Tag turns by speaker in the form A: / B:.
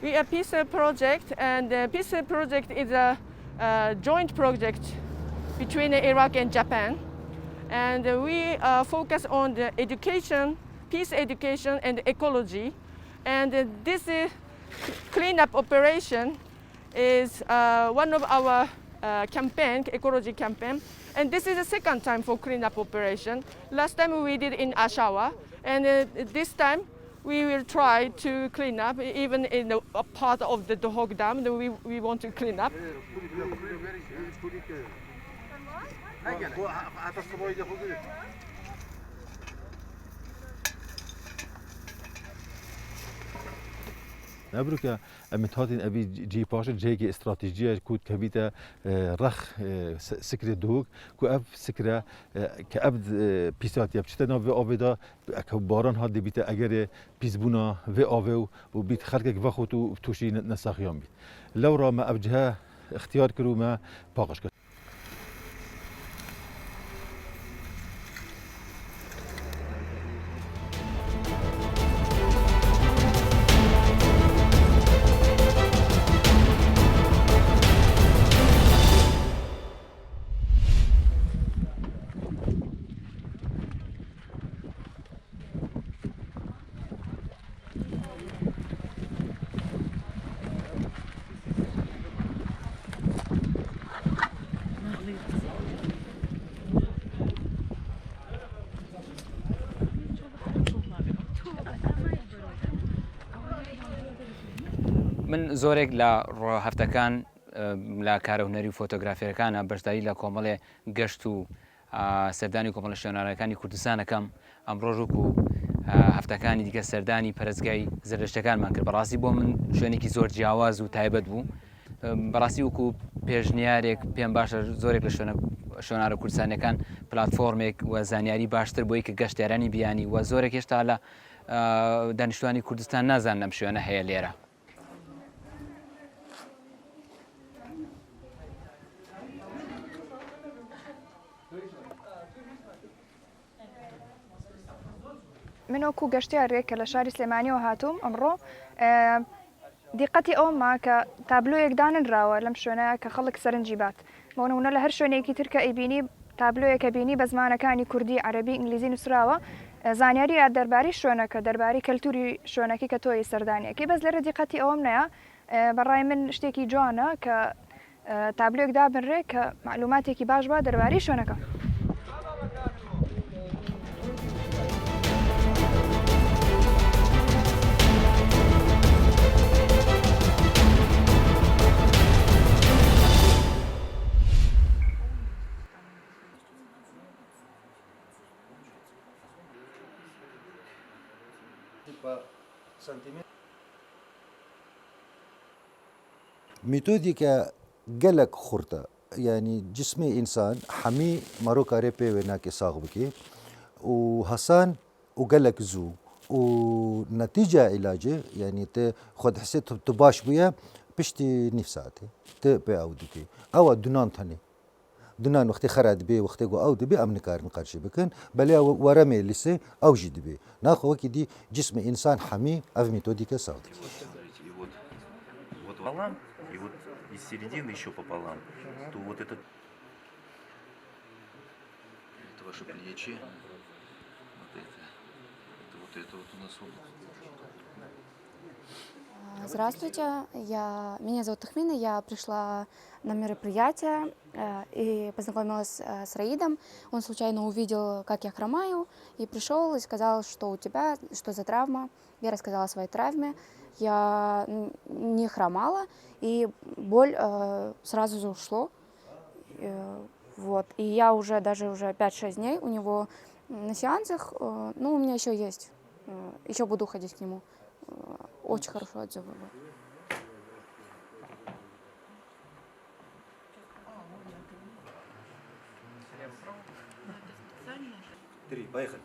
A: We are peace project, and peace project is a joint project between Iraq and Japan, and we focus on the education, peace education, and ecology. And this cleanup operation is one of our campaign, ecology campaign, and this is the second time for cleanup operation. Last time we did in Ashawa, and this time we will try to clean up, even in a part of the Dohok Dam that we want to clean up.
B: نبرك امتهاتين ابي جي باش جيجي استراتيجيه كود كبيتا رخ سكر دوك كو اب سكره كابد بيسات يبشتنا في اوفيدا كباران هاد بيتا اگر بيزبونا في اوفو وبيت خلقك وخوتو توشي نساخيام بي لو را ما ابجها اختيار كرو ما باقش
C: من زۆرێک لە ڕۆهەفتەکان لە کارە هونەری و فۆتۆگرافیەکانە بەشداری لە کۆمەڵێ گەشت و سەردانی کۆمەڵە شوێنارەکانی کوردستانەکەم ئەمڕۆژوک و هەفتەکانی دیکە سەردانی پەرستگای زەردەشتەکانمان کرد. بەڕاستی بۆ من شوێنێکی زۆر جیاواز و تایبەت بوو. بەڕاستی وەکو پێشنیارێک پێم باشە زۆرێک لە شوێنارە کوردستانیەکان پلاتفۆرمێک و زانیاری باشتر بۆی کە گەشتیارانی بیانی و زۆرێک هێشتا لە دانیشتوانی کوردستان نازان ئەم شوێنە هەیە لێرە.
D: من وەکو گەشتیارێک کە لە شاری سلێمانیەوە هاتووم ئەمڕۆ دیقەتی ئەوما کە تابلۆیەک دانراوە لەم شوێنەیە کە خەڵک سەرنجی بات بۆنمونە لە هەر شوێنێکی ترکە ئەیبینی تابلۆیەکە بینی بە زمانەکانی کوردی عەرەبی ئینگلیزی نووسراوە زانیاریە دەرباری شوێنەکە دەرباری کەلتوری شوێنەکەی کە تۆی سەردانیەکەی بەس لێرە دیقەتی ئەوەم نەیە بەڕای من شتێکی جوانە کە تابلۆیەک دابنرێ کە معلوماتێکی باش بە دەرباری شوێنەکە.
E: ميثوديكا قلق خورتا يعني جسم إنسان حمي مروكا ريبي وناكي صاغبكي وحسان وقلق زو ونتيجة علاجه يعني خد حسيت تباش بيا بشتي نفساتي تبي أودكي أو دنان تاني دنان وقتی خرد بی وقتی گو أود بي أمن كارن قرشي بكن بل ورمي لسه أو جد بي ناخو وكي دي جسم إنسان حمي أف ميثوديكا صاغبكي.
F: Пополам, и вот из середины еще пополам, то вот это ваше плечи, вот это вот у нас область.
G: Здравствуйте, меня зовут Тахмина, я пришла на мероприятие и познакомилась с Раидом. Он случайно увидел, как я хромаю, и пришел и сказал, что у тебя, что за травма. Я рассказала о своей травме. Я не хромала, и боль сразу же ушло. Вот. И я уже даже 5-6 дней у него на сеансах, ну, у меня еще есть, еще буду ходить к нему. Очень хорошо отзывы.
E: Три, поехали.